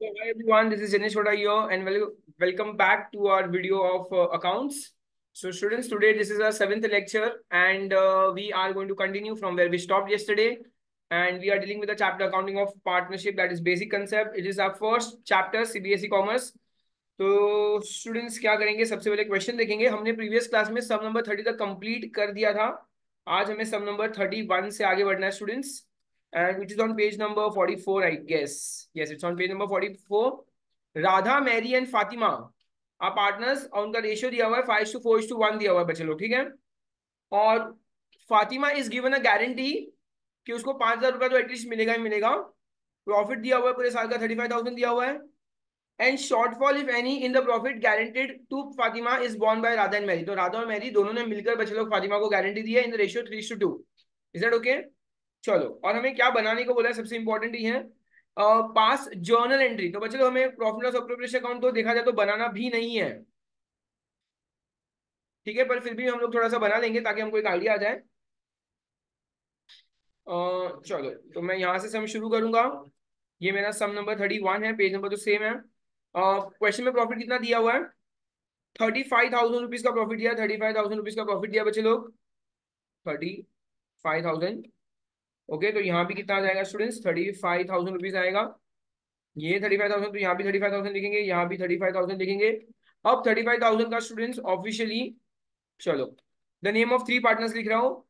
So hi everyone, this is Jenish Choda here, and welcome back to our video of accounts. So students, today this is our seventh lecture, and we are going to continue from where we stopped yesterday, and we are dealing with the chapter accounting of partnership, that is basic concept. It is our first chapter CBSE Commerce. तो students क्या करेंगे, सबसे पहले question देखेंगे. हमने previous class में सब number 30 तक कंप्लीट कर दिया था. आज हमें सब नंबर 31 से आगे बढ़ना है students, and which is on page number 44, I guess. Yes, it's on page number 44. Radha, Mary and Fatima आप पार्टनर्स, और उनका रेशियो दिया हुआ है 5:4:1 दिया हुआ है बच्चे लोग, ठीक है. और Fatima is given a guarantee कि उसको 5,000 रुपया तो एटलीस्ट मिलेगा ही मिलेगा. प्रॉफिट दिया हुआ है पूरे साल का 35,000 दिया हुआ है. And shortfall if any in the profit guaranteed to Fatima is borne by Radha and Mary. तो राधा और मैरी दोनों ने मिलकर बच्चे लोग फातिमा को गारंटी दी है इन the ratio 3:2. Is that okay? चलो, और हमें क्या बनाने को बोला है, सबसे इंपॉर्टेंट ही है पास जर्नल एंट्री. तो बच्चों हमें प्रॉफिट लॉस अप्रोप्रिएशन अकाउंट तो देखा जाए तो बनाना भी नहीं है, ठीक है, पर फिर भी हम लोग थोड़ा सा बना लेंगे ताकि हमको एक आइडिया आ जाए. चलो, तो मैं यहाँ से सम शुरू करूंगा. ये मेरा सम नंबर 31 है, पेज नंबर तो सेम है. क्वेश्चन में प्रॉफिट कितना दिया हुआ है? 35,000 रुपीज का प्रॉफिट दिया. 35,000 रुपीज का प्रॉफिट दिया बच्चे लोग, 35,000. ओके, तो यहाँ भी कितना आ जाएगा स्टूडेंट्स? 35,000 रुपीज आएगा. ये 35,000, तो यहाँ भी 35,000 लिखेंगे, यहाँ भी 35,000 लिखेंगे. अब 35,000 का स्टूडेंट्स ऑफिशियली, चलो, the name of three partners लिख रहा हूँ.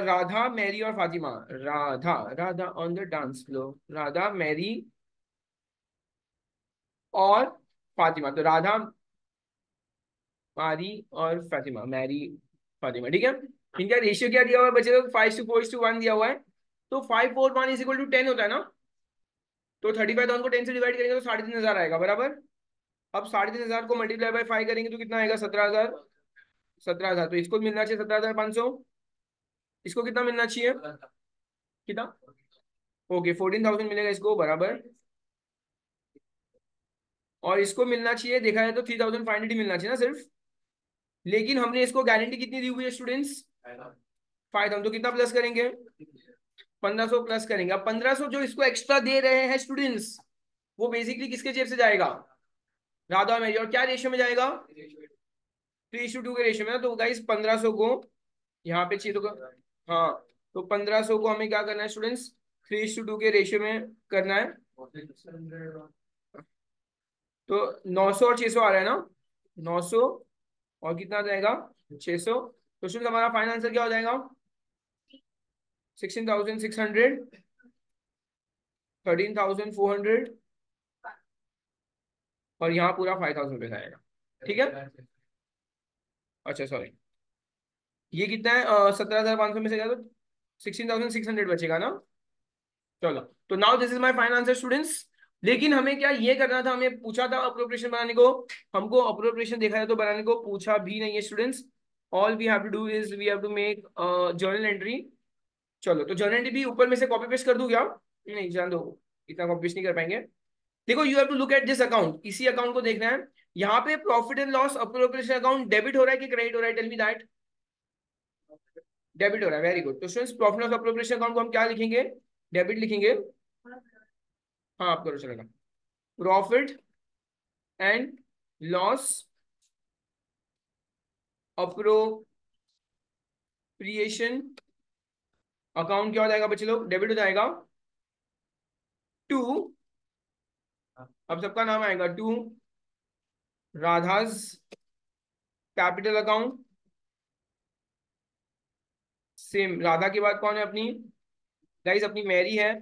राधा, मैरी और Fatima. Radha, Radha on the dance floor. Radha, Mary और फातिमा. तो राधा, मारी और फातिमा. मैरी, फातिमा, ठीक है. इनका रेशियो क्या दिया हुआ है बच्चे लोग? 5:4:1 दिया हुआ है. तो 541 = 10 होता है ना. तो 35,000 को 10 से डिवाइड करेंगे तो 3,500 आएगा, बराबर. अब 3,500 को मल्टीप्लाई बाय 5 करेंगे तो कितना आएगा? 17,000. 17,000, तो इसको मिलना चाहिए 17,500. इसको कितना मिलना चाहिए? कितना? ओके, 14,000 मिलेगा इसको, बराबर. और इसको मिलना चाहिए, देखा जाए तो 3,500 मिलना चाहिए ना सिर्फ. लेकिन हमने इसको गारंटी कितनी दी हुई है स्टूडेंट्स? 5,000. तो कितना प्लस करेंगे? 1,500 प्लस करेंगे. अब 1,500 जो इसको एक्स्ट्रा दे रहे हैं स्टूडेंट्स, वो बेसिकली किसके जेब से जाएगा? राधा और मेरी. और क्या रेशियो में जाएगा? 3:2 के रेशियो में ना. तो गाइस 1,500 को यहाँ पे चाहिए तो हाँ, तो 1,500 को हमें क्या करना है स्टूडेंट्स? 3:2 के रेशियो में करना है. तो 900 और 600 आ रहा है ना. 900 और कितना आ जाएगा? 600. तो स्टूडेंट हमारा फाइनल आंसर क्या हो जाएगा? 16,600, 13,400, और यहाँ पूरा 5,000 रुपये आएगा, ठीक है. अच्छा सॉरी, ये कितना है? 17,500 में से क्या, तो 16,600 बचेगा ना. चलो, तो now this is my final answer students. लेकिन हमें क्या ये करना था, हमें पूछा था अप्रोप्रिएशन बनाने को. हमको अप्रोप्रिएशन देखा जाए तो बनाने को पूछा भी नहीं है students. All we have to do is we have to make journal entry. चलो, तो जर्नल एंट्री भी ऊपर में से कॉपी पेस्ट कर दूं क्या? नहीं, जान दो, इतना कॉपी पेस्ट नहीं कर पाएंगे. देखो, you have to look at this account. इसी अकाउंट को देखना है. यहाँ पे profit and loss appropriation account debit हो रहा है कि क्रेडिट हो रहा है? Tell me that. डेबिट हो रहा है, वेरी गुड. तो students profit loss appropriation account को हम क्या लिखेंगे? डेबिट लिखेंगे. हाँ, आप करो, चलेगा. Profit and loss appropriation account क्या हो जाएगा बच्चे लोग? डेबिट हो जाएगा टू, अब सबका नाम आएगा, to Radha's capital account. Same, Radha के बाद कौन है अपनी? गाइस अपनी मैरी है.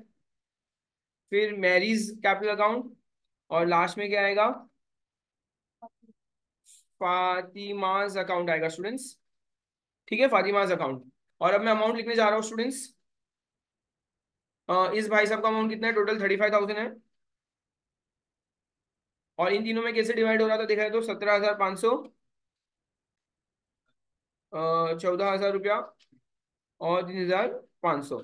फिर मैरीज कैपिटल अकाउंट, और लास्ट में क्या आएगा? फातिमाज अकाउंट आएगा स्टूडेंट्स, ठीक है, फातिमाज अकाउंट. और अब मैं अमाउंट लिखने जा रहा हूँ स्टूडेंट्स. इस भाई साहब का अमाउंट कितना है? टोटल 35,000 है. और इन तीनों में कैसे डिवाइड हो रहा था देखा है तो 17,500, 14,000 रुपया और 3,500.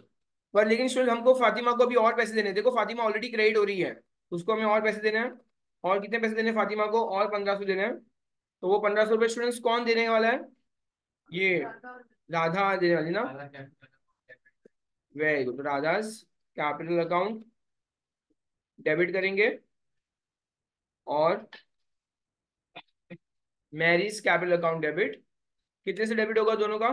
पर लेकिन स्टूडेंट हमको फातिमा को अभी और पैसे देने हैं. देखो फातिमा ऑलरेडी क्रेडिट हो रही है, उसको हमें और पैसे देने हैं. और कितने पैसे देने हैं फातिमा को? और 1,500 देने हैं. तो वो 1,500 रुपये स्टूडेंट्स कौन देने वाला है? ये राधा देने वाली ना. Very good. Radha's capital account debit करेंगे. और मैरीज कैपिटल अकाउंट डेबिट। कितने से डेबिट होगा दोनों का?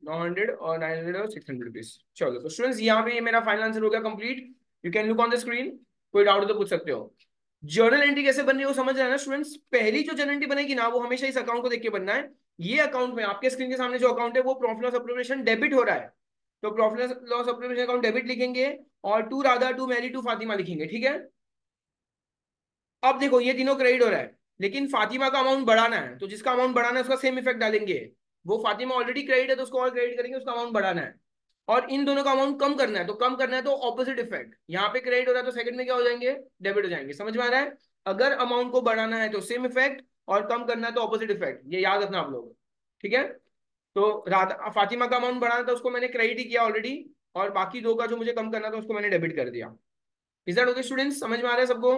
900 और 900 और 600 रुपीज। चलो तो स्टूडेंट्स यहाँ पे ये मेरा फाइनल आंसर हो गया complete. You can look on the screen. कोई डाउट तो पूछ सकते हो। जर्नल एंट्री कैसे बननी है वो समझ रहे हैं ना स्टूडेंट्स? पहली जो जर्नल एंट्री बनेगी ना वो हमेशा इस अकाउंट को देख के बनना है। ये अकाउंट में आपके स्क्रीन के सामने जो अकाउंट है वो प्रॉफिट लॉस अप्रोप्रिएशन डेबिट हो रहा है, तो profit loss appropriation account debit लिखेंगे और to Radha to Mary to Fatima लिखेंगे, ठीक है। अब देखो ये तीनों क्रेडिट हो रहा है, लेकिन फातिमा का अमाउंट बढ़ाना है, तो जिसका अमाउंट बढ़ाना है उसका सेम इफेक्ट डालेंगे। वो फातिमा ऑलरेडी क्रेडिट है तो उसको और क्रेडिट करेंगे, उसका अमाउंट बढ़ाना है। और इन दोनों का अमाउंट कम करना है, तो कम करना है तो ऑपोजिट इफेक्ट, यहाँ पे क्रेडिट हो रहा है तो सेकंड में क्या हो जाएंगे? डेबिट हो जाएंगे। समझ में आ रहा है? अगर अमाउंट को बढ़ाना है तो सेम इफेक्ट और कम करना है तो ऑपोजिट इफेक्ट, ये याद रखना आप लोग, ठीक है। तो राधा फातिमा का अमाउंट बढ़ाना था उसको मैंने क्रेडिट ही किया ऑलरेडी, और बाकी दो का जो मुझे कम करना था उसको मैंने डेबिट कर दिया। Is that okay students? समझ में आ रहा है सबको?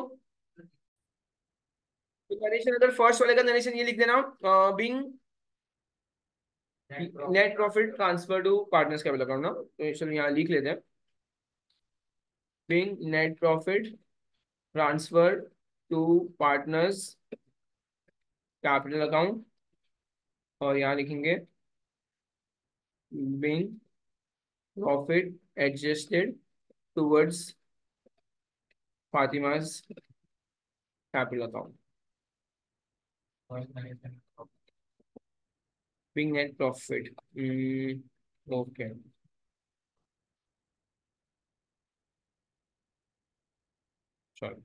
तो नरेशन अगर फर्स्ट वाले का नरेशन ये लिख देना, being net profit transfer to partners capital account ना, तो चलो यहाँ लिख लेते हैं, being net profit transfer to partners capital account, और यहाँ लिखेंगे being profit adjusted towards Fatima's capital account, being net profit. Okay चलो।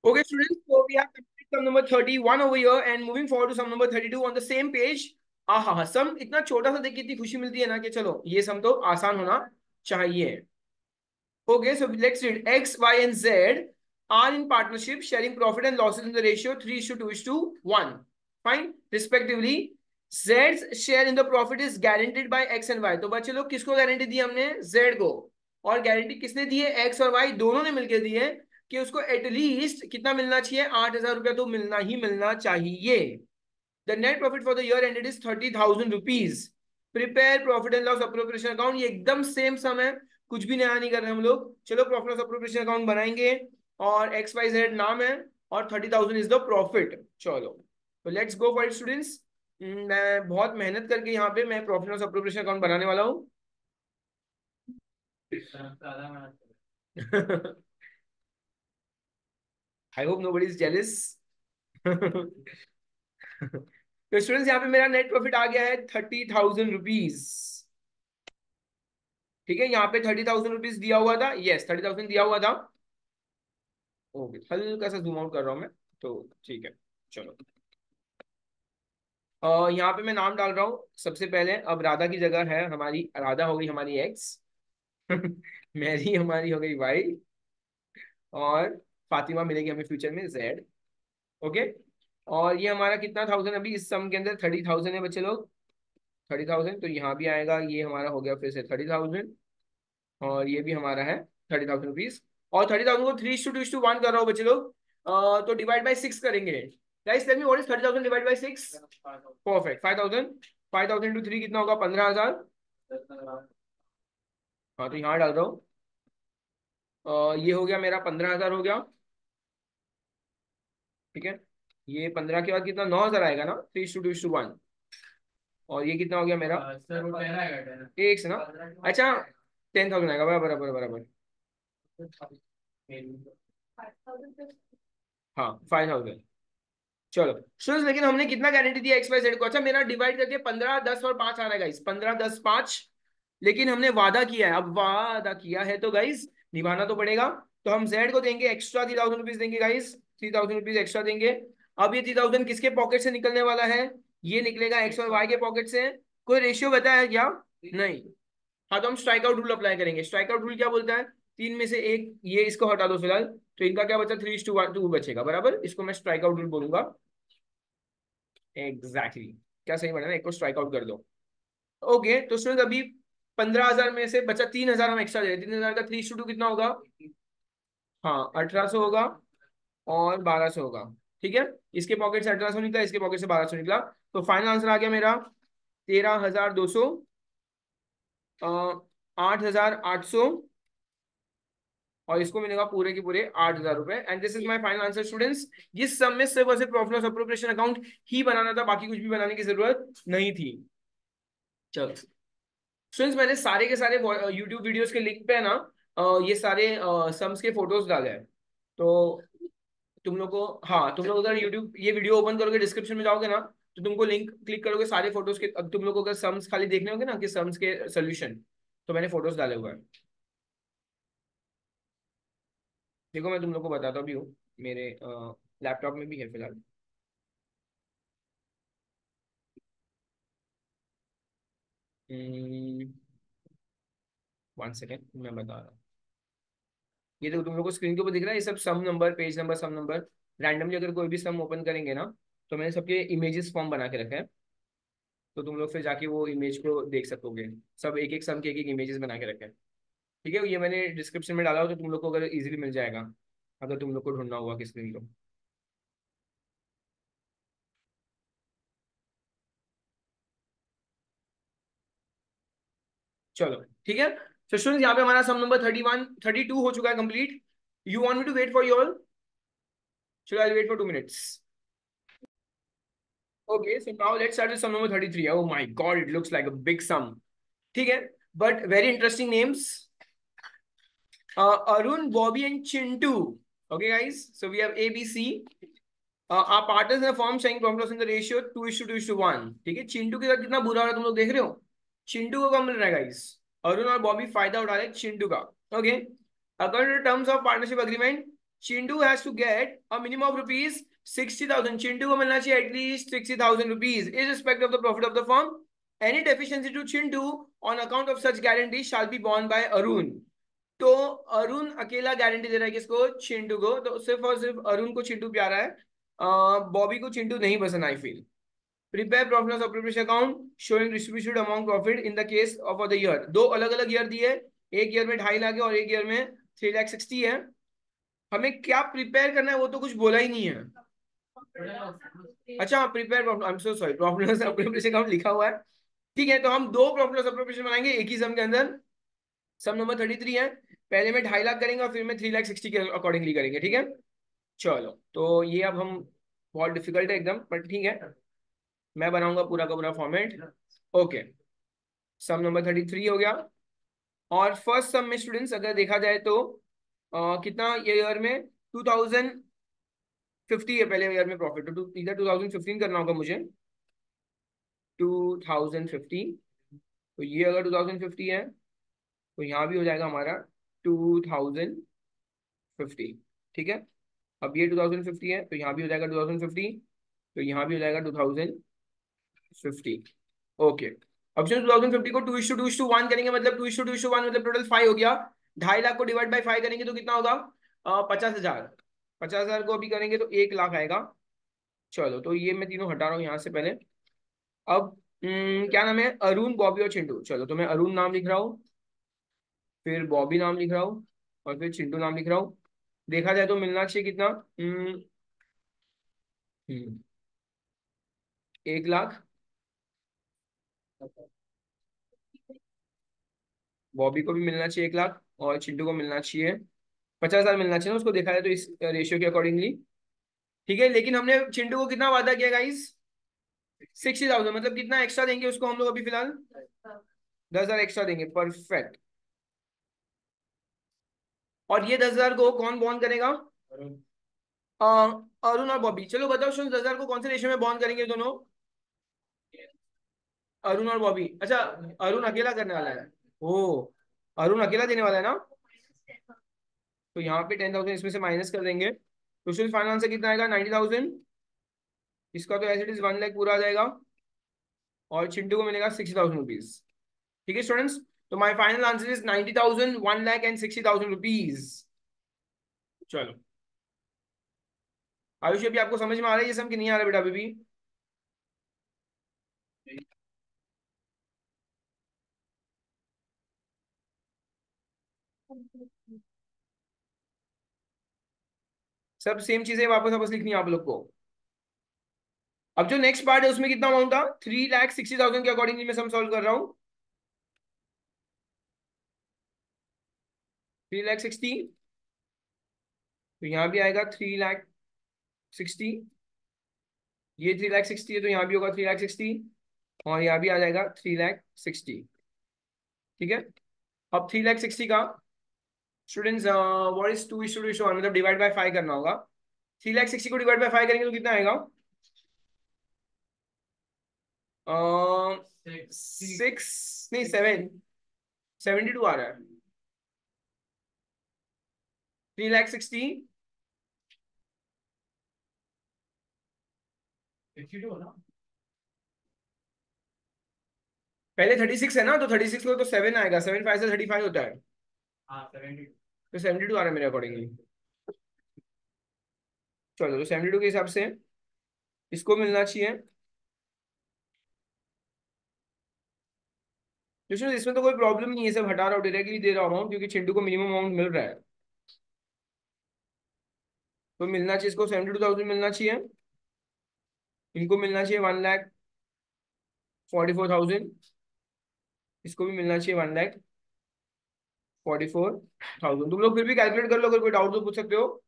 Okay, students, so we have completed sum number 31 over here and moving forward to sum number 32 on the same page. हाँ, सम इतना छोटा सा देख के इतनी खुशी मिलती है ना कि चलो ये सम तो आसान होना चाहिए। Okay, so let's read. X, Y, and Z are in partnership, sharing profit and losses in the ratio 3:2:1. Fine. Respectively, Z's share in the profit is guaranteed by X and Y. तो बच्चे लोग किसको guarantee दी हमने? Z को। और guarantee किसने दी है? X और Y दोनों ने मिलकर दी है कि उसको एटलीस्ट कितना मिलना चाहिए? 8,000 रुपया तो मिलना ही मिलना चाहिए। The net profit for the year ended is 30,000 rupees. Prepare profit and loss appropriation account. ये एकदम सेम सम है, कुछ भी नया नहीं कर रहे हम लोग। चलो प्रॉफिट लॉस अप्रोप्रिएशन अकाउंट बनाएंगे और XYZ नाम है और 30,000 इज द प्रॉफिट। चलो तो let's go for it students. मैं बहुत मेहनत करके यहाँ पे मैं प्रॉफिट लॉस अप्रोप्रिएशन अकाउंट बनाने वाला हूँ। I hope nobody is jealous. तो स्टूडेंट्स यहाँ पे मेरा नेट प्रॉफिट आ गया है 30,000 रुपीज। ठीक है, यहाँ पे 30,000 रुपीज दिया हुआ था, यस 30,000 दिया हुआ था। ओके, हल्का सा जूम आउट कर रहा हूँ मैं, तो ठीक है। चलो यहाँ पे मैं नाम डाल रहा हूँ सबसे पहले। अब राधा की जगह है हमारी, राधा हो गई हमारी एक्स, मैरी हमारी हो गई वाई, और फातिमा मिलेगी हमें फ्यूचर में जेड। ओके, और ये हमारा कितना थाउजेंड अभी इस सम के अंदर? 30,000 है बच्चे लोग, 30,000। तो यहाँ भी आएगा, ये हमारा हो गया फिर से 30,000, और ये भी हमारा है 30,000 रुपीज। और 30,000 को 3:2:1 कर रहा हूँ बच्चे लोग। तो डिवाइड बाई 6 करेंगे। Guys tell me what is 30,000 divide by 6? Perfect, 5,000। 5,000 to 3 कितना होगा? 15,000। हाँ तो यहाँ डाल रहा हूँ। ये हो गया मेरा 15,000 हो गया, ठीक है। ये 15 के बाद कितना? 9,000 आएगा ना, 3:2:1। और ये कितना हो गया मेरा? एक से ना, अच्छा 10,000 आएगा, बराबर बराबर बराबर। हाँ 5,000। चलो स्टूडेंट्स, लेकिन हमने कितना गारंटी दिया XYZ को? अच्छा मेरा डिवाइड करके 15, 10 और 5 आ रहा है गाइस, 15, 10, 5। लेकिन हमने वादा किया है, अब वादा किया है तो गाइस निभाना तो पड़ेगा। तो हम Z को देंगे एक्स्ट्रा 3,000 रुपीज देंगे गाइस, 3,000 रुपीज एक्स्ट्रा देंगे। अब ये 3,000 किसके पॉकेट से निकलने वाला है? ये निकलेगा X और Y के पॉकेट से। कोई रेशियो बताया है क्या? नहीं। हाँ तो हम स्ट्राइक आउट रूल अप्लाई करेंगे। स्ट्राइक आउट रूल क्या बोलता है? तीन में से एक, ये इसको हटा दो फिलहाल, तो इनका क्या बचा? 3:2 बचेगा, बराबर। इसको मैं स्ट्राइक आउट रूल बोलूंगा। Exactly exactly. क्या सही बना ना, एक को स्ट्राइक आउट कर दो। ओके तो स्टूडेंट अभी 15,000 में से बचा 3,000, हम एक्स्ट्रा दे रहे हैं। 3,000 का 3:2 कितना होगा? हाँ 1,800 होगा और 1,200 होगा, ठीक है। इसके पॉकेट से 1,800 निकला, इसके पॉकेट से 1,200 निकला, तो फाइनल आंसर आ गया मेरा 13,200, 8,800 और इसको मिलेगा पूरे के पूरे 8,000 रुपए। And this is my final answer students. इस सब में सिर्फ और सिर्फ प्रॉफिट लॉस अप्रोप्रिएशन अकाउंट ही बनाना था, बाकी कुछ भी बनाने की जरूरत नहीं थी। चलो स्टूडेंट्स, मैंने सारे के सारे यूट्यूब वीडियोस के लिंक पे है ना, ये सारे सम्स के फोटोज डाले हैं। तो तुम लोग को, हाँ तुम लोग अगर यूट्यूब ये वीडियो ओपन करोगे, डिस्क्रिप्शन में जाओगे ना, तो तुमको लिंक क्लिक करोगे सारे फोटोज के। अब तुम लोग को अगर सम्स खाली देखने होंगे ना कि सम्स के सोल्यूशन, तो मैंने फोटोज डाले हुए हैं। देखो मैं तुम लोग को बताता भी हूँ, मेरे लैपटॉप में भी है फिलहाल। वन सेकेंड, मैं बता रहा हूँ। ये देखो तुम लोग को स्क्रीन के ऊपर दिख रहा है, ये सब सम नंबर, पेज नंबर, सम नंबर। रैंडमली अगर कोई भी सम ओपन करेंगे ना, तो मैंने सबके इमेजेस फॉर्म बना के रखे हैं। तो तुम लोग फिर जाके वो इमेज को देख सकोगे। सब एक एक सम के एक एक इमेजेस बना के रखे हैं। ठीक है, ये मैंने डिस्क्रिप्शन में डाला हो, तो तुम लोग को अगर इजीली मिल जाएगा, अगर तुम लोग को ढूंढना हुआ किस स्क्रीन को। चलो ठीक है। तो स्टूडेंट्स, यहाँ पे हमारा सम नंबर 31 32 हो चुका है complete. You want me to wait for you all? चलो I wait for 2 minutes। Okay, so now let's start with sum number 33. Oh my God, it looks like a big sum. ठीक है, but very interesting names. Arun, Bobby, and Chintu. Okay, guys. So we have A, B, C. Our partners in the firm showing profit loss in the ratio 2:2:1. ठीक है, चिंटू के साथ कितना बुरा हो रहा है तुम लोग देख रहे हो। चिंटू को कम मिल रहा है गाइस। अरुण और बॉबी फायदा उठा रहे हैं चिंटू का। Okay, according to terms of partnership agreement, Chintu has to get a minimum of rupees 60,000। Chintu को मिलना चाहिए at least 60,000 rupees in respect of the profit of the firm. Any deficiency to Chintu on account of such guarantee shall be borne by Arun. तो अरुण अकेला guarantee दे रहा है किसको? चिंटू को। तो सिर्फ और सिर्फ अरुण को चिंटू प्यारा है, बॉबी को चिंटू नहीं पसंद। I feel prepare profit loss appropriation account showing distributed amount profit in the case of the year. दो अलग अलग ईयर दिए, एक ईयर में 2.5 लाख है और एक ईयर में 3,60,000 है। हमें क्या प्रिपेयर करना है वो तो कुछ बोला ही नहीं है। अच्छा, prepare, I am so sorry, profit loss appropriation account लिखा हुआ है। ठीक है, तो हम दो प्रॉफिट लॉस अप्रोप्रिएशन बनाएंगे एक ही सम के अंदर। सम नंबर 33 है। पहले में 2.5 लाख करेंगे और फिर में 3,60,000 के अकॉर्डिंगली करेंगे। ठीक है, चलो तो ये अब हम, बहुत डिफिकल्ट है एकदम, बट ठीक है, मैं बनाऊंगा पूरा का पूरा फॉर्मेट। ओके, सम नंबर 33 हो गया। और फर्स्ट सम में स्टूडेंट्स अगर देखा जाए तो कितना ये ईयर में 2050 है पहले ईयर में प्रॉफिट। तो इधर 2015 करना होगा मुझे, 2050। तो ये अगर 2050 है, तो यहाँ भी हो जाएगा हमारा 2050। ठीक है, अब ये 2050 है, तो यहाँ भी हो जाएगा 2050। तो यहाँ भी हो जाएगा 2050। ओके, अब जो 2050 को 2:2:1 करेंगे, मतलब 2:2:1 मतलब टोटल 5 हो गया। 2.5 लाख को डिवाइड बाई 5 करेंगे तो कितना होगा? 50,000। 50,000 को अभी करेंगे तो 1 लाख आएगा। चलो, तो ये मैं तीनों हटा रहा हूँ यहाँ से पहले। अब क्या नाम है? अरुण, बॉबी और चिंटू। चलो, तो मैं अरुण नाम लिख रहा हूँ, फिर बॉबी नाम लिख रहा हूँ, और फिर चिंटू नाम लिख रहा हूँ। देखा जाए तो मिलना चाहिए कितना? 1 लाख। बॉबी को भी मिलना चाहिए 1 लाख, और चिंटू को मिलना चाहिए 50,000 मिलना चाहिए ना उसको, देखा जाए तो इस रेशियो के अकॉर्डिंगली। ठीक है, लेकिन हमने चिंटू को कितना वादा किया गाइस? 60,000। मतलब कितना एक्स्ट्रा देंगे उसको हम लोग अभी फिलहाल? 10,000 एक्स्ट्रा देंगे। परफेक्ट। और ये 10,000 को कौन बॉन्ड करेगा? अ, अरुण और बॉबी। चलो बताओ शुन, 10,000 को कौन से रेशियो में बॉन्ड करेंगे दोनों? अरुण और बॉबी। अच्छा, अरुण अकेला करने वाला है। ओ, अरुण अकेला देने वाला है ना। तो यहाँ पे 10,000 इसमें से माइनस कर देंगे, तो शुद्ध फाइनल आंसर कितना आएगा? 90,000। इसका तो एज इट इज 1 लाख पूरा आ जाएगा, और चिंटू को मिलेगा 60,000 रुपीज। ठीक है स्टूडेंट्स, तो my final answer is 90,000, 1 lakh and 60,000 rupees. चलो, आयुष अभी आपको समझ में आ रहा है ये सब कि नहीं आ रहा बेटा अभी भी? सब सेम चीजें वापस वापस लिखनी है आप लोग को। अब जो नेक्स्ट पार्ट है उसमें कितना अमाउंट था? 3,60,000 के अकॉर्डिंगली मैं सम सॉल्व कर रहा हूँ। 3,60,000। तो यहाँ भी आएगा 3,60,000। ये 3,60,000 है तो यहाँ भी होगा 3,60,000 और यहाँ भी आ जाएगा 3,60,000। ठीक है। अब 3,60,000 का स्टूडेंट्स व्हाट इज 2:1 मतलब डिवाइड बाय 5 करना होगा। 3,60,000 को डिवाइड बाय 5 करेंगे तो कितना आएगा? 6 नहीं 72 आ रहा है। 3,60,000 पहले 36 है ना, तो 36 को तो 7 आएगा, 7 5 से 35 होता है। तो 72 आ रहा है मेरे अकॉर्डिंगली। चलो तो 72 के हिसाब से इसको मिलना चाहिए। क्योंकि इसमें तो कोई प्रॉब्लम नहीं है, सब हटा रहा हूँ, डायरेक्टली दे रहा हूँ क्योंकि चिंटू को मिनिमम अमाउंट मिल रहा है। तो मिलना चाहिए इसको 72,000 मिलना चाहिए। इनको मिलना चाहिए 1,44,000। इसको भी मिलना चाहिए 1,44,000। तुम लोग फिर भी कैलकुलेट कर लो, अगर कोई डाउट तो पूछ सकते हो।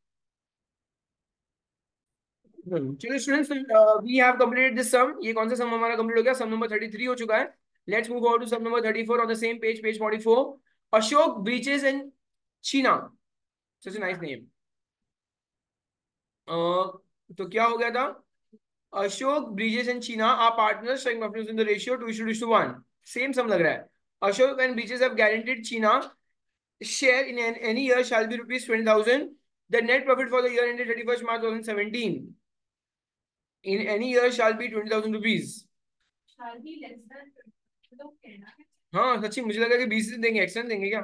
चलिए students, we have completed this sum. ये कौन सा सम हमारा कंप्लीट हो गया? सम नंबर 33 हो चुका है। Let's move on to sum number 34 on the same page, page 44। Ashok Brijesh इन चीना, सच नाइस नेम। तो क्या हो गया था? Ashok Brijesh and Cheena are partners in the ratio 2:1। Same sum लग रहा है। Ashok and Brijesh have guaranteed Cheena share in any year shall be rupees 20,000. The net profit for the year ended 31st March 2017 in any year shall be 20,000 rupees. Shall be less than 20,000. हाँ सच्ची मुझे लगा कि 20 देंगे, extra देंगे क्या?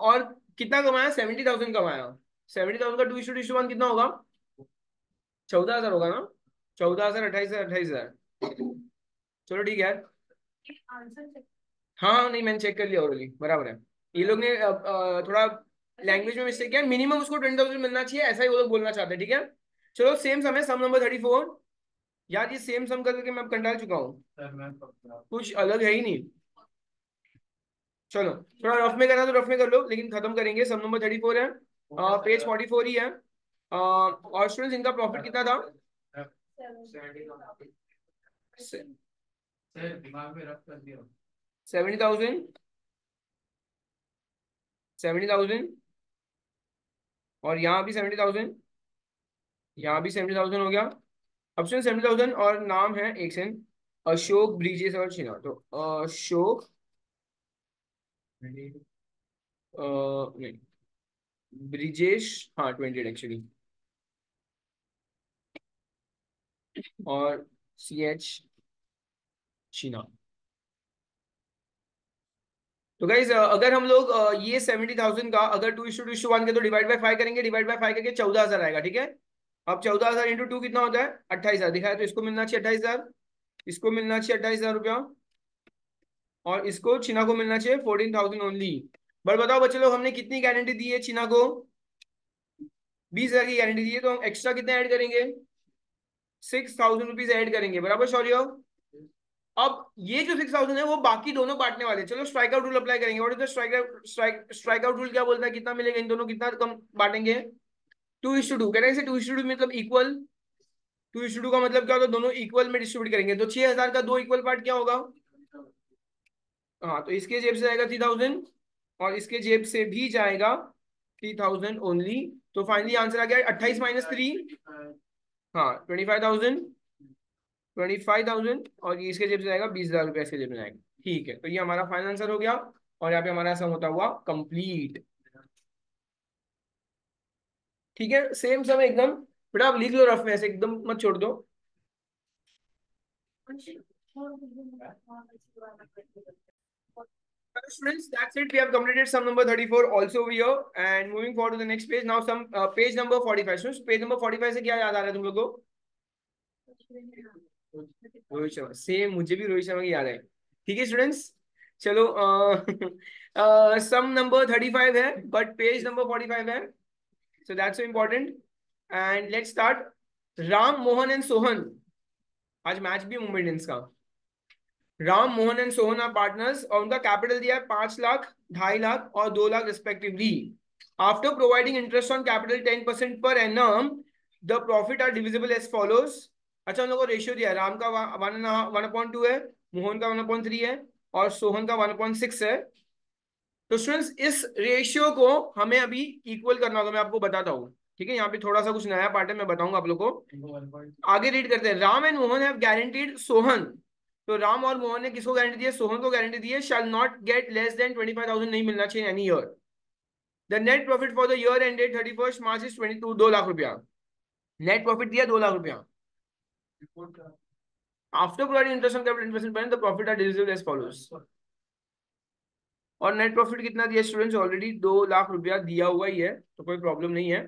और कितना कमाया? 70,000 कमाया। 70,000 का 2:1 कितना होगा? 14,000 होगा ना? 14,000, 28,000, 28,000। चलो ठीक है। हाँ नहीं मैंने चेक कर लिया ऑलरेडी, बराबर है। ये लोग ने थोड़ा लैंग्वेज में मिस्टेक किया। मिनिमम उसको 20,000 मिलना चाहिए, ऐसा ही वो लोग बोलना चाहते हैं। ठीक है चलो सेम सम है, सम नंबर 34। यार ये सेम सम करके मैं अब कंटाल चुका हूँ, कुछ अलग है ही नहीं। चलो थोड़ा रफ में करना तो रफ में कर लो, लेकिन खत्म करेंगे। सम नंबर 34 है, पेज 44 ही है। और स्टूडेंट्स इनका प्रॉफिट कितना था? दिमाग में रख कर दिया। 70,000, 70,000 और यहाँ भी 70,000, यहाँ भी 70,000 हो गया। ऑप्शन 70,000 और नाम है एक सेकंड, अशोक ब्रिजेश और चिना। तो अशोक नहीं ब्रिजेश, हाँ 20 एक्चुअली, और CH चिना। तो गाइज अगर हम लोग ये 70,000 का अगर 2:1 के तो डिवाइड बाय 5 करेंगे, डिवाइड बाय 5 करके 14,000 आएगा। ठीक है। अब 14,000 इंटू 2 कितना होता है? 28,000 दिखाया, तो इसको मिलना चाहिए 28,000, इसको मिलना चाहिए 28,000 रुपया, और इसको चीना को मिलना चाहिए 14,000 ओनली। बट बताओ बच्चे लोग, हमने कितनी गारंटी दी है चीना को? 20,000 की गारंटी दी है, तो हम एक्स्ट्रा कितने ऐड करेंगे? 6,000 रुपीज ऐड करेंगे, बराबर शौर्य? अब ये जो 6,000 है वो बाकी दोनों बांटने वाले। चलो स्ट्राइक आउट रूल अप्लाई करेंगे। What is the strike out rule? क्या बोलता है कितना मिलेगा इन दोनों, कितना कम बांटेंगे? 2:2 कह रहे हैं। 2:2 मतलब इक्वल। 2:2 का मतलब क्या होता है? दोनों इक्वल में डिस्ट्रीब्यूट करेंगे। तो 6,000 का दो इक्वल पार्ट क्या होगा? हाँ तो इसके जेब से जाएगा 3,000 और इसके जेब से भी जाएगा 3,000 ओनली। तो फाइनली आंसर आ गया 28 माइनस 3, हाँ 25,000, 25,000, और ये इसके जेब से जाएगा 20,000 रुपया इसके जेब में जाएगा। ठीक है, तो ये हमारा फाइनल आंसर हो गया और यहाँ पे हमारा सम होता हुआ कंप्लीट। ठीक है सेम सम एकदम। बेटा आप लिख लो रफ में, ऐसे एकदम मत छोड़ दो। Students, that's it. We have completed sum number 34 also over here, and moving forward to the next page. Now, some page number 45. Students, page number 45 से क्या याद आ रहा है तुम लोग को? रोहित शर्मा, सेम मुझे भी रोहित शर्मा की याद है। ठीक है स्टूडेंट्स, चलो सम नंबर 35 है बट पेज नंबर 45 है, so that's so important. And let's start. Ram Mohan and Sohan, आज मैच भी है मुंबई इंडियंस का। Ram Mohan and Sohan are partners और उनका कैपिटल दिया है 5 लाख, 2.5 लाख और 2 lakh respectively. After providing interest on capital 10% पर annum, the profit are divisible as follows. अच्छा, उन लोगों को रेशियो दिया है, राम का 1/2 है, मोहन का 1/3 है और सोहन का 1/6 है। तो स्टूडेंट्स इस रेशियो को हमें अभी इक्वल करना होगा, मैं आपको बताता हूँ। ठीक है, यहाँ पे थोड़ा सा कुछ नया पार्ट है, मैं बताऊंगा आप लोगों को। आगे रीड करते हैं। Ram and Mohan have guaranteed Sohan. तो राम और मोहन ने किसको गारंटी दी है? सोहन को गारंटी दी है। Shall not get less than 25,000, नहीं मिलना चाहिए any year. The net profit for the year ended 31 March is 22, 2 lakh रुपया। नेट प्रॉफिट दिया 2 लाख रुपया। After providing interest on capital 10% the profit are divisible as follows. और नेट प्रॉफिट कितना दिया students? Already 2 lakh रुपया दिया हुआ ही है, तो कोई प्रॉब्लम नहीं है।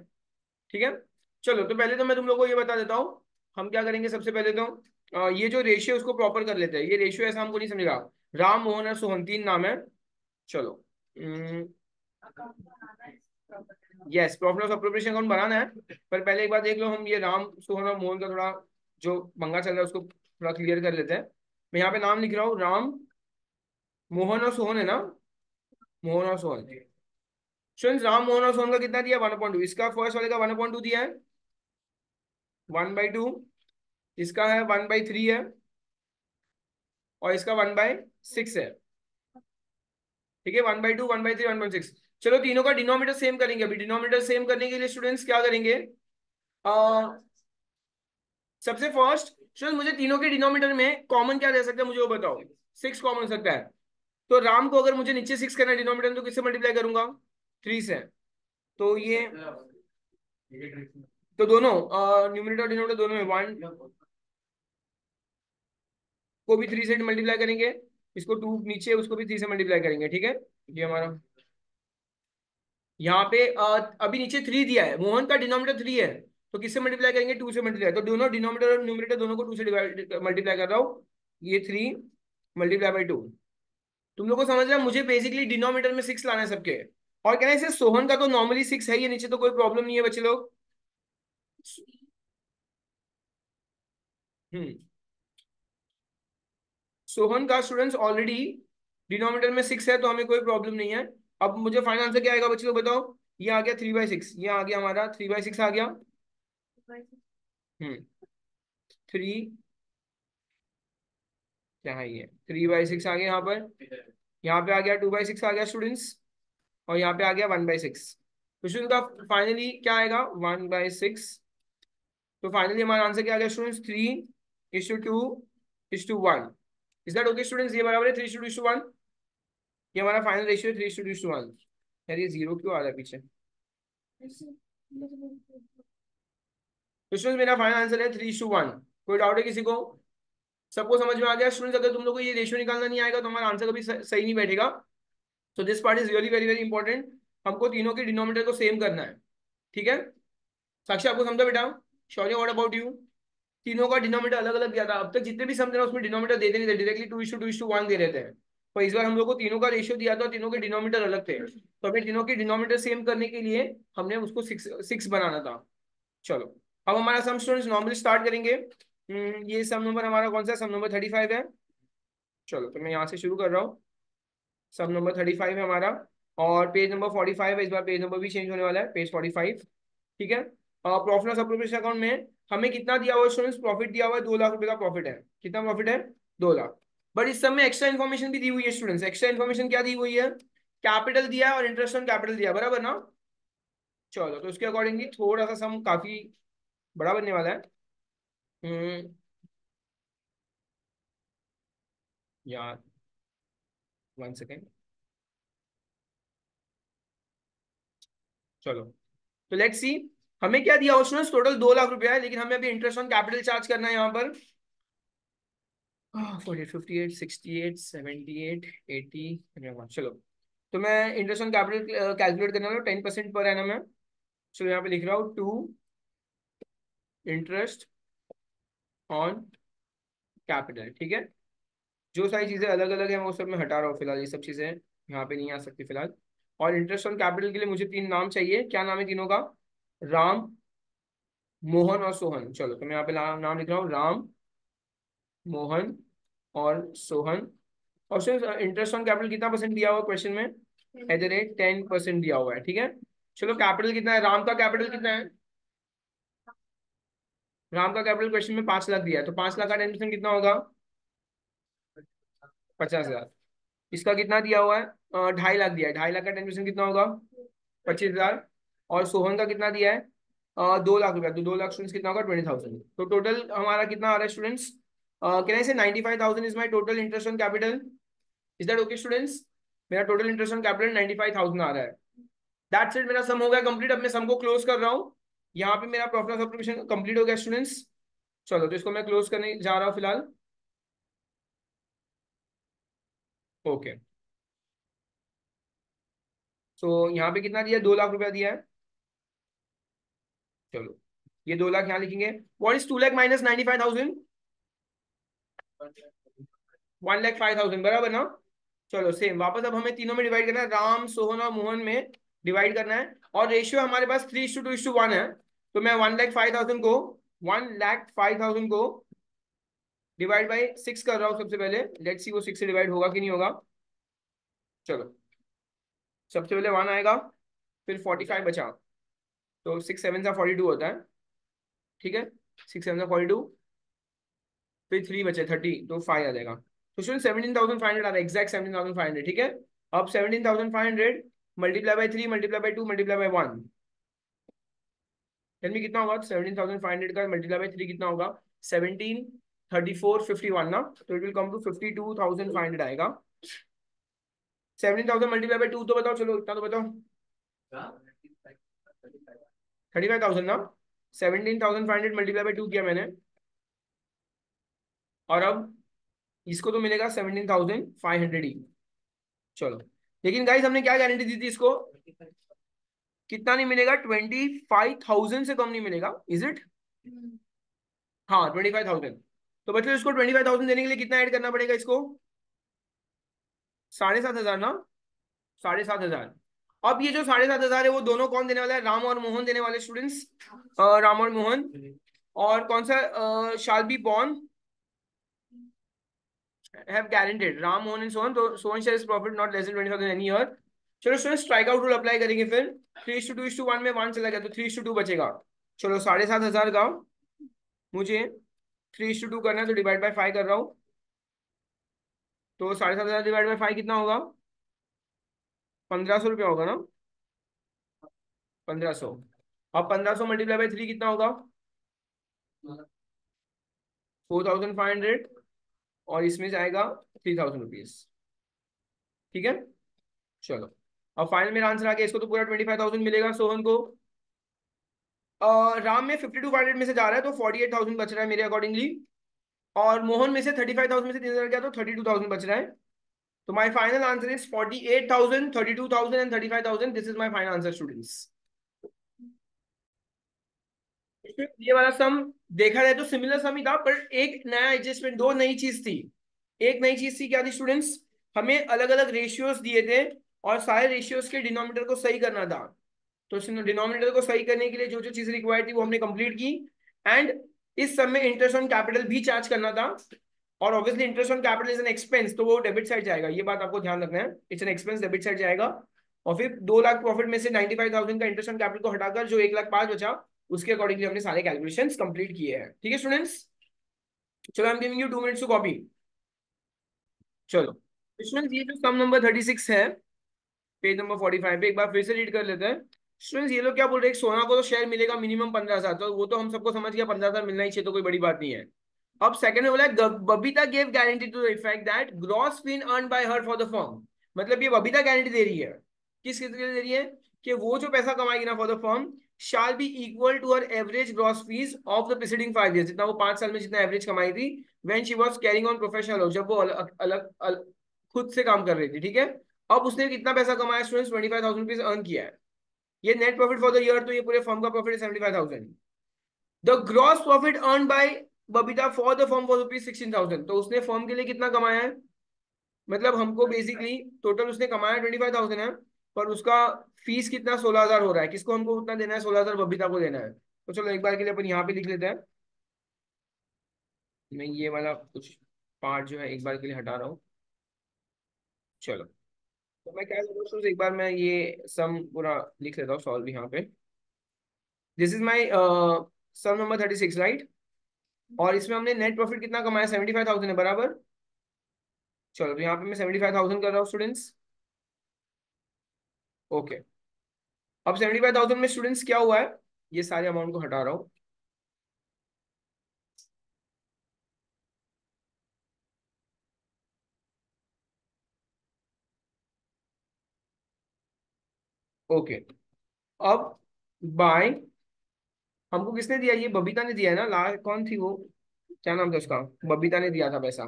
ठीक है, चलो तो पहले तो मैं तुम लोग को ये बता देता हूँ हम क्या करेंगे। सबसे पहले तो ये जो रेशियो उसको प्रॉपर कर लेते हैं। ये रेशियो ऐसा हमको नहीं समझेगा। राम, मोहन और सोहन 3 नाम है। चलो, yes, profit of appropriation account बनाना है। पर पहले एक बार देख लो, हम ये राम, सोहन और मोहन का थोड़ा जो पंगा चल रहा है उसको थोड़ा क्लियर कर लेते हैं। मैं यहाँ पे नाम लिख रहा हूँ, राम, मोहन और सोहन है ना, मोहन और सोहन। स्टूडेंट्स, राम, मोहन और सोहन का कितना दिया? 1/2। इसका फर्स्ट वाले का 1/2 दिया है, 1/2। इसका है 1/3 है और इसका 1/6 है। ठीक है, 1/2, 1/3, 1/6। चलो तीनों का डिनोमिनेटर सेम करेंगे। अभी डिनोमिनेटर सेम करने के लिए स्टूडेंट्स क्या करेंगे? सबसे फर्स्ट स्टूडेंट, मुझे तीनों के डिनोमिनेटर में कॉमन क्या रह सकता है मुझे वो बताओ। 6 कॉमन हो सकता है। तो राम को अगर मुझे नीचे 6 करना है डिनोमिनेटर में, तो किससे मल्टीप्लाई करूंगा? 3 से। तो ये, तो दोनों न्यूमिनेटर डिनोमिनेटर दोनों में 1 को भी 3 से मल्टीप्लाई करेंगे। इसको 2 नीचे, उसको भी 3 से मल्टीप्लाई करेंगे। ठीक है, ये हमारा यहाँ पे अभी नीचे 3 दिया है, मोहन का डिनोमिनेटर 3 है, तो किससे मल्टीप्लाई करेंगे? 2 से मल्टीप्लाई। तो दोनों डिनोमिनेटर और न्यूमिनेटर दोनों को 2 से डिवाइड मल्टीप्लाई कर रहा हूँ। ये 3 मल्टीप्लाई बाई 2। तुम लोग को समझ रहा है? मुझे बेसिकली डिनोमिनेटर में 6 लाना है सबके। और कहना है इसे, सोहन का तो नॉर्मली 6 है ये नीचे, तो कोई प्रॉब्लम नहीं है बच्चे लोग। हम्म, सोहन का स्टूडेंट्स ऑलरेडी डिनोमिनेटर में 6 है, तो हमें कोई प्रॉब्लम नहीं है। अब मुझे फाइनल आंसर क्या आएगा बच्चे लोग बताओ? ये आ गया 3/6, ये आ गया हमारा 3/6 आ गया। 3, क्या है ये, 3/6 आ गया यहाँ पर। यहाँ पे आ गया 2/6 आ गया स्टूडेंट्स, और यहाँ पे आ गया 1/6। तो स्टूडेंट का फाइनली क्या आएगा? 1/6। तो फाइनली हमारा आंसर क्या आ गया students? 3:2:1। Is that okay students? ये बराबर है 3:2:1। ये हमारा फाइनल रेशियो है 3:2:1। यार ये जीरो क्यों आ रहा है पीछे? तो स्टूडेंट्स मेरा फाइनल आंसर है 3:1। कोई डाउट है किसी को? सबको समझ में आ गया स्टूडेंट्स? अगर तुम लोग को ये रेशियो निकालना नहीं आएगा तो हमारा आंसर कभी सही नहीं बैठेगा। तो this part is really very very important. हमको तीनों के डिनोमिनेटर को सेम करना है। ठीक है, साक्षी आपको समझा बेटा? शौर्य, व्हाट अबाउट यू? तीनों का डिनोमिनेटर अलग अलग दिया था। अब तक जितने भी सम थे ना उसमें डिनोमिनेटर देते नहीं थे, डायरेक्टली 2:2:1 दे रहे थे। पर इस बार हम लोग को तीनों का रेशियो दिया था, तीनों के डिनोमिनेटर अलग थे, तो हमें तीनों के डिनोमिनेटर सेम करने के लिए हमने उसको 6 बनाना था। चलो, अब हमारा सम स्टूडेंट्स नॉर्मली स्टार्ट करेंगे। ये सम नंबर हमारा कौन सा? सम नंबर 35 है। चलो तो मैं यहाँ से शुरू कर रहा हूँ। सम नंबर 35 है हमारा, और पेज नंबर 45 है। इस बार पेज नंबर भी चेंज होने वाला है, पेज 45। ठीक है, प्रॉफिट एंड अप्रोप्रिएशन अकाउंट में हमें कितना दिया हुआ है स्टूडेंट्स? प्रॉफिट दिया हुआ है 2 लाख रुपए का प्रॉफिट है। कितना प्रॉफिट है? 2 लाख। बट इस समय एक्स्ट्रा इन्फॉर्मेशन भी दी हुई है स्टूडेंट्स। एक्स्ट्रा इन्फॉर्मेशन क्या दी हुई है? कैपिटल दिया है और इंटरेस्ट ऑन कैपिटल दिया है, बराबर ना? चलो तो उसके अकॉर्डिंगली थोड़ा सा सम काफी बड़ा बनने वाला है। हम्म, यार 1 सेकेंड। चलो तो लेट्स सी, हमें क्या दिया स्टूडेंट्स? टोटल 2 लाख रुपया है, लेकिन हमें अभी इंटरेस्ट ऑन कैपिटल चार्ज करना है यहाँ पर। 48, 58, 68, 78, 80। चलो तो मैं इंटरेस्ट ऑन कैपिटल कैलकुलेट करने वाला हूँ। 10% पर एनम है। चलो यहाँ पे लिख रहा हूँ, टू इंटरेस्ट ऑन कैपिटल। ठीक है, जो सारी चीजें अलग अलग है मैं उस सब में हटा रहा हूँ फिलहाल। ये सब चीजें यहाँ पे नहीं आ सकती फिलहाल। और इंटरेस्ट ऑन कैपिटल के लिए मुझे 3 नाम चाहिए। क्या नाम है तीनों का? राम, मोहन और सोहन। चलो तो मैं यहाँ पे नाम लिख रहा हूँ, राम, मोहन और सोहन। और इंटरेस्ट ऑन कैपिटल कितना परसेंट दिया हुआ क्वेश्चन में? एट द रेट 10% दिया हुआ है, ठीक है। चलो कैपिटल कितना है, राम का कैपिटल कितना है, राम का कैपिटल क्वेश्चन में 5 लाख दिया है, तो 5 लाख का 10% कितना होगा, 50,000। इसका कितना दिया हुआ है, 2.5 लाख दिया है, 2.5 लाख का 10% कितना होगा, 25,000। और सोहन का कितना दिया है, 2 लाख रुपया, तो 2 लाख स्टूडेंट्स कितना होगा, 20,000। तो टोटल हमारा कितना आ रहा है स्टूडेंट्स, कैन आई से 95,000 is my total interest on capital. Is that okay students, मेरा टोटल इंटरेस्ट ऑन कैपिटल 95,000 आ रहा है। दैट्स इट, मेरा सम हो गया कंप्लीट। अब मैं सम को क्लोज कर रहा हूँ, यहाँ पे मेरा प्रॉफिट लॉस ऑप्टिमाइजेशन कंप्लीट हो गया स्टूडेंट्स। चलो तो इसको मैं क्लोज करने जा रहा हूँ फिलहाल। ओके, सो यहाँ पे कितना दिया है, 2 लाख रुपया दिया है। चलो ये 2 लाख यहाँ लिखेंगे। व्हाट इज 2 लाख माइनस 95,000, 1,05,000 बराबर ना। चलो सेम वापस, अब हमें तीनों में डिवाइड करना है, राम सोहन और मोहन में डिवाइड करना है। और रेशियो हमारे पास 3:2:1 है। तो मैं 1,05,000 को 1,05,000 को डिवाइड बाई 6 कर रहा हूँ सबसे पहले। लेट्स सी वो 6 से डिवाइड होगा कि नहीं होगा। चलो सबसे पहले 1 आएगा, फिर 45 बचा, तो 6 7 42 होता है, ठीक है। 6 7 42, फिर 3 बचे 30, तो 5 आ जाएगा। तो स्टूडेंट 17,500 आ रहा है, एग्जैक्ट 17,500, ठीक है। अब 17,500 multiply by 3 multiply by 2 multiply by 1, यानी कितना होगा, 17,500 का मल्टीप्लाई बाई 3 कितना होगा, 173451 ना, तो इट विल कम टू 52,500 आएगा। 17,000 मल्टीप्लाई बाई 2 तो बताओ, चलो इतना तो बताओ, 35,000 ना। 17,500 मल्टीप्लाई बाई 2 किया मैंने, और अब इसको तो मिलेगा 17,500 ही। चलो, लेकिन गाइस हमने क्या गारंटी दी थी इसको, कितना नहीं मिलेगा, 25,000 से कम नहीं मिलेगा, इज इट। हाँ 25,000। तो बच्चों इसको 25,000 देने के लिए कितना ऐड करना पड़ेगा इसको, 7,500 ना, 7,500। अब ये जो 7,500 है वो दोनों कौन देने वाला है, राम और मोहन देने वाले स्टूडेंट्स, राम और मोहन। और कौन सा, shall be born have guaranteed Ram, Mohan and so on, तो so on shares profit not less than 20,000 any year। चलो student strike out rule apply करेंगे फिर। 3:2:1 में 1 चला गया, तो 3:2 बचेगा। चलो 7,500 का मुझे 3:2 करना है, तो डिवाइड बाय 5 कर रहा हूँ। तो 7,500 डिवाइड बाय 5 कितना होगा, 1,500 रुपया होगा ना, 1,500। अब 1,500 मल्टीप्लाई बाय 3 कितना होगा, 4,500, और इसमें जाएगा 3,000 रुपीज, ठीक है। चलो अब फाइनल मेरा आंसर आ गया, इसको तो पूरा 25,000 मिलेगा सोहन को। राम में 52,500 में से जा रहा है, तो 48,000 बच रहा है मेरे अकॉर्डिंगली। और मोहन में से 35,000 में से 3,000 गया, तो 32,000 बच रहा है। तो my final answer is 48,000, 32,000 and 35,000। This is my final answer students. ये वाला सम देखा जाए तो सिमिलर सम ही था, पर एक नया एडजस्टमेंट, दो नई चीज थी। एक नई चीज थी, क्या थी स्टूडेंट्स, हमें अलग अलग रेशियोज दिए थे, और सारे रेशियोज के डिनोमिनेटर को सही करना था। तो डिनोमिनेटर को सही करने के लिए जो जो चीज रिक्वायर्ड थी वो हमने कंप्लीट की। एंड इस सब में इंटरेस्ट ऑन कैपिटल भी चार्ज करना था। और obviously interest on capital is an expense, तो वो डेबिट साइड जाएगा, ये बात आपको ध्यान रखना है, it's an expense, debit side जाएगा। और फिर 2 लाख प्रॉफिट में से 95,000 का इंटरेस्ट ऑन कैपिटल को हटाकर जो 1,05,000 बचा, उसके अकॉर्डिंगली हमने सारे कैलकुलेशन कंप्लीट किए हैं, ठीक है स्टूडेंट्स। चलो I am giving you 2 minutes to copy. चलो स्टूडेंट्स, ये जो सम नंबर 36 है, पेज नंबर 45 पे, एक बार फिर से रीड कर लेते हैं। स्टूडेंट्स ये लोग क्या बोल रहे हैं, सोना को तो शेयर मिलेगा मिनिमम 15,000, तो वो तो हम सबको समझ गया, 15,000 मिलना ही चाहिए, तो कोई बड़ी बात नहीं है। अब सेकंड में बोला है, Babita gave guarantee to the effect that gross fee earn by her for the firm. मतलब ये बबीता गारंटी दे रही है, किस चीज के लिए दे रही है, कि वो जो पैसा कमाएगी ना for the firm shall be equal to her average gross fees of the preceding 5 years, जितना वो 5 साल में जितना एवरेज कमाई थी when she was carrying on professional, जब वो खुद से काम कर रही थी, ठीक है। अब उसने कितना पैसा कमाया स्टूडेंट्स, 25,000 रुपीज अर्न किया है। ये net profit for the year, तो ये पूरे फर्म का प्रॉफिट है 75,000। The gross profit earn by Babita for the firm for rupees 16,000, तो उसने फर्म के लिए कितना कमाया है, मतलब हमको बेसिकली टोटल उसने कमाया 25,000 है, पर उसका फीस कितना 16,000 हो रहा है, किसको हमको उतना देना है, 16,000 बबीता को देना है। तो चलो एक बार के लिए अपन यहाँ पे लिख लेते हैं। मैं ये वाला कुछ पार्ट जो है एक बार के लिए हटा रहा हूँ। चलो तो मैं क्या करूँ दोस्तों, एक बार मैं ये सम पूरा लिख लेता हूँ सॉल्व यहाँ पे। This is my sum number 36, right. और इसमें हमने नेट प्रॉफिट कितना कमाया, 75,000 है, बराबर। चलो तो यहाँ पे मैं 75,000 कर रहा हूँ स्टूडेंट्स। ओके। अब 75,000 में स्टूडेंट्स क्या हुआ है, ये सारे अमाउंट को हटा रहा हूँ। ओके। अब बाय, हमको किसने दिया, ये बबीता ने दिया है ना, लास्ट कौन थी वो, क्या नाम था उसका, बबीता ने दिया था पैसा।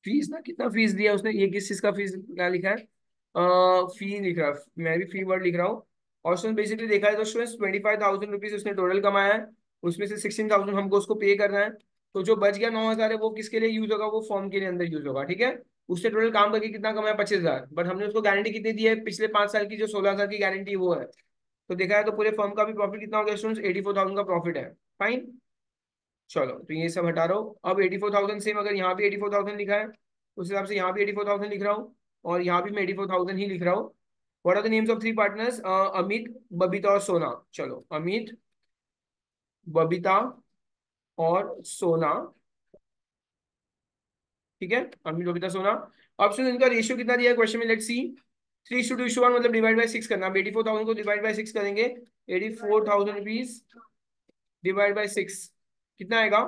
फीस ना, कितना फीस दिया उसने, ये किस चीज का फीस क्या लिखा है, फी लिख रहा है, मैं भी फी वर्ड लिख रहा हूँ। और उसने बेसिकली देखा है तो स्टूडेंट्स 25,000 रुपीज उसने टोटल कमाया है। उसमें से 16,000 हमको उसको पे करना है। तो जो बच गया 9,000 है वो किसके लिए यूज होगा, वो फॉर्म के लिए अंदर यूज होगा, ठीक है। उसने टोटल काम करके कितना कमाया, 25,000, बट हमने उसको गारंटी कितनी दी है, पिछले 5 साल की जो 16,000 की गारंटी वो है। तो देखा है तो पूरे फर्म का भी प्रॉफिट कितना हो गया स्टूडेंट्स, 84,000 का प्रॉफिट है। फाइन। चलो तो ये सब हटा रहा हूँ। अब 84,000 सेम, अगर यहाँ भी 84,000 लिखा है उस हिसाब से यहाँ भी 84,000 लिख रहा हूँ। और यहाँ भी मैं 84,000 ही लिख रहा हूँ। What are the names of three partners, Amit, Babita और सोना। चलो अमित, बबीता और सोना, ठीक है। अमित, बबीता, सोना। ऑप्शन इनका रेशियो कितना दिया है क्वेश्चन में, लेट्स सी। 3:2:1 मतलब डिवाइड बाई 6 करना। 84,000 को डिवाइड बाई 6 करेंगे, 84,000 रुपीज डिवाइड बाई 6 कितना आएगा,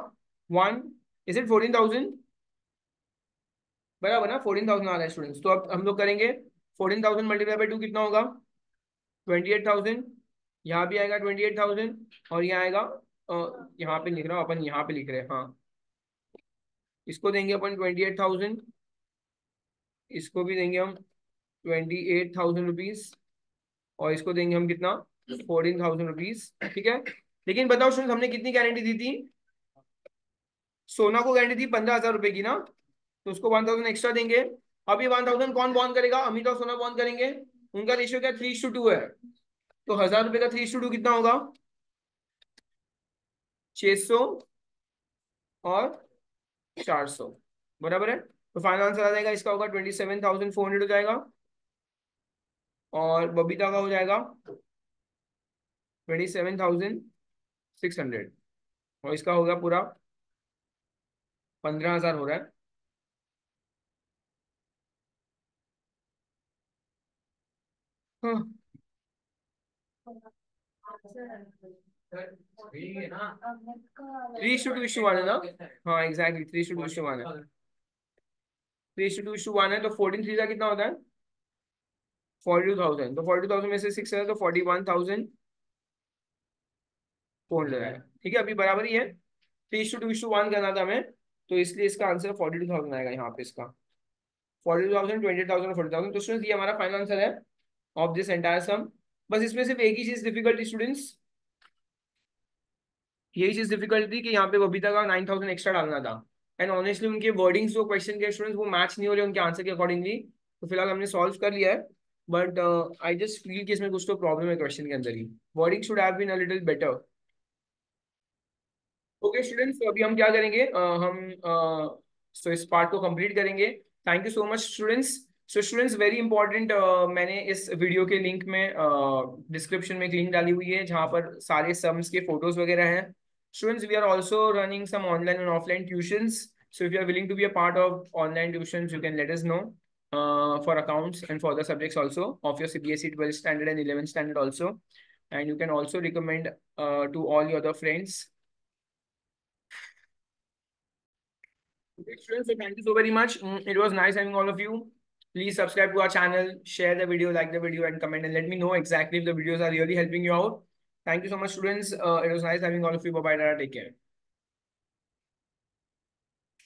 1, इज इट 14,000, बराबर ना, 14,000 आ रहा है स्टूडेंट्स। तो अब हम लोग करेंगे 14,000 मल्टीप्लाई बाई 2 कितना होगा, 28,000। यहाँ भी आएगा 28,000 और यहाँ आएगा, यहाँ पे लिख रहा हूँ, अपन यहाँ पे लिख रहे हैं, हाँ। इसको देंगे अपन 28,000, इसको भी देंगे हम 28,000 रुपीज, और इसको देंगे हम कितना, 14,000 रुपीज, ठीक है। लेकिन बताओ स्टूडेंट, हमने कितनी गारंटी दी थी, सोना को गारंटी थी 15,000 रुपए की ना, तो उसको 1,000 एक्स्ट्रा देंगे। अब ये 1,000 कौन बॉन्ड करेगा, अमित और सोना बॉन्ड करेंगे। उनका रेशियो क्या, 3:2 है। तो 1,000 रुपए का 3:2 कितना होगा, 600 और 400, बराबर है। तो फाइनल आंसर आ जाएगा इसका, होगा 27,400 हो जाएगा। और बबीता का हो जाएगा 27,600। और इसका होगा पूरा 15,000 हो रहा है। हाँ, 3:2 है ना। हाँ एग्जैक्टली, 3:2 है। 3:2 है, तो 14 3 कितना होता है, 42,000। तो 42,000 में से 6 है तो 41,400 है, ठीक है। अभी बराबर ही है, 3:2 करना था हमें, तो इसलिए इसका आंसर 42,000 आएगा यहाँ पे इसका। 42,000, 28,000, 40,000। तो स्टूडेंट्स ये हमारा फाइनल आंसर है ऑफ दिस एंटायर सम। बस इसमें सिर्फ एक ही चीज डिफिकल्टी स्टूडेंट्स, यही चीज डिफिकल्ट थी कि यहाँ पे बबीता का 9,000 एक्स्ट्रा डालना था। एंड ऑनेस्टली उनके वर्डिंग्स जो क्वेश्चन के स्टूडेंट्स वो मैच नहीं हो रहे उनके आंसर के अकॉर्डिंगली। तो फिलहाल हमने सॉल्व कर लिया है। बट आई जस्ट फील कि इसमें कुछ तो प्रॉब्लम है क्वेश्चन के अंदर ही, wording should have been a little better. Okay students, तो अभी हम क्या करेंगे, इस पार्ट को कंप्लीट करेंगे। Thank you so much students. So students very important, मैंने इस वीडियो के लिंक में डिस्क्रिप्शन में एक लिंक डाली हुई है जहाँ पर सारे सम्स के फोटोज वगैरह हैं। Students we are also running some online and offline tuitions, so if you are willing to be a part of online tuitions you can let us know, for accounts and for the subjects also of your CBSE 12th standard and 11th standard also, and you can also recommend to all your other friends. Okay, students, so thank you so very much. It was nice having all of you. Please subscribe to our channel, share the video, like the video, and comment, and let me know exactly if the videos are really helping you out. Thank you so much, students. It was nice having all of you. Bye bye. Take care.